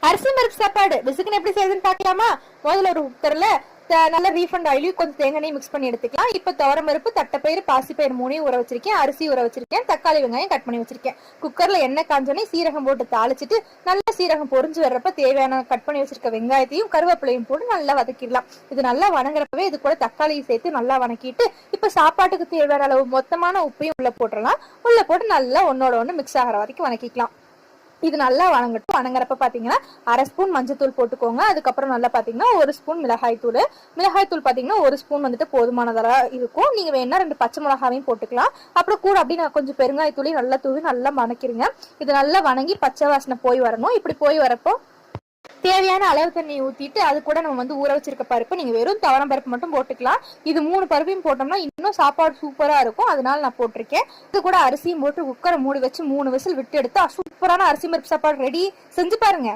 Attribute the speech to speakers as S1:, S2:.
S1: அரிசி பருப்பு சாப்பாடு விசுக்குன்னு எப்படி செய்யுதுன்னு பாக்கலாமா? முதல்ல ஒரு குக்கர்ல நல்ல ரீஃபண்ட் ஆயிலையும் கொஞ்சம் தேங்காய் மிக்ஸ் பண்ணி எடுத்துக்கலாம். இப்ப துவரம் பருப்பு, தட்டைப்பயிறு, பாசிப்பயிறு 3 ஊற வச்சிருக்கேன். அரிசி ஊற வச்சிருக்கேன். தக்காளி வெங்காயம் கட் பண்ணி வச்சிருக்கேன். குக்கர்ல எண்ணெய் காஞ்சோனே சீரகம் போட்டு தாளிச்சிட்டு நல்ல சீரகம் பொரிஞ்சு வர்றப்ப தேவையான கட் பண்ணி வச்சிருக்க வெங்காயத்தையும் கருவேப்பிலையும் போட்டு நல்லா வதக்கிடலாம். இது நல்லா வணங்குறப்பவே இது கூட தக்காளியை சேர்த்து நல்லா வணக்கிட்டு இப்ப சாப்பாட்டுக்கு தேவையான அளவு மொத்தமான உப்பையும் உள்ள போட்டுடலாம். உள்ள போட்டு நல்லா ஒன்னோட ஒண்ணு மிக்ஸ் ஆகிற வரைக்கும் வணக்கிக்கலாம். இது நல்லா வணங்கட்டும். வணங்குறப்ப பாத்தீங்கன்னா 1/2 ஸ்பூன் மஞ்சத்தூள் போட்டுக்கோங்க. அதுக்கப்புறம் நல்லா பாத்தீங்கன்னா 1 ஸ்பூன் மிளகாய் தூள் பாத்தீங்கன்னா 1 ஸ்பூன் வந்துட்டு போதுமானதா இருக்கும். நீங்க வேணா 2 பச்சை மிளகாவையும் போட்டுக்கலாம். அப்புறம் கூட அப்படி நான் கொஞ்சம் பெருங்காய் தூளி நல்லா தூவி நல்லா வணக்கிடுங்க. இது நல்லா வணங்கி பச்சை வாசனை போய் வரணும். இப்படி போய் வரப்போ தேவையான அளவு தண்ணி ஊத்திட்டு அது கூட நம்ம ஊற வச்சிருக்க பருப்பு, நீங்க வெறும் துவரம் பருப்பு மட்டும் போட்டுக்கலாம். இது 3 பருப்பையும் போட்டோம்னா இன்னும் சாப்பாடு சூப்பரா இருக்கும். அதனால நான் போட்டிருக்கேன். இது கூட அரிசியும் போட்டு குக்கரை மூடி வச்சு 3 விசில் விட்டு எடுத்தா சூப்பரான அரிசி பருப்பு சாப்பாடு ரெடி. செஞ்சு பாருங்க.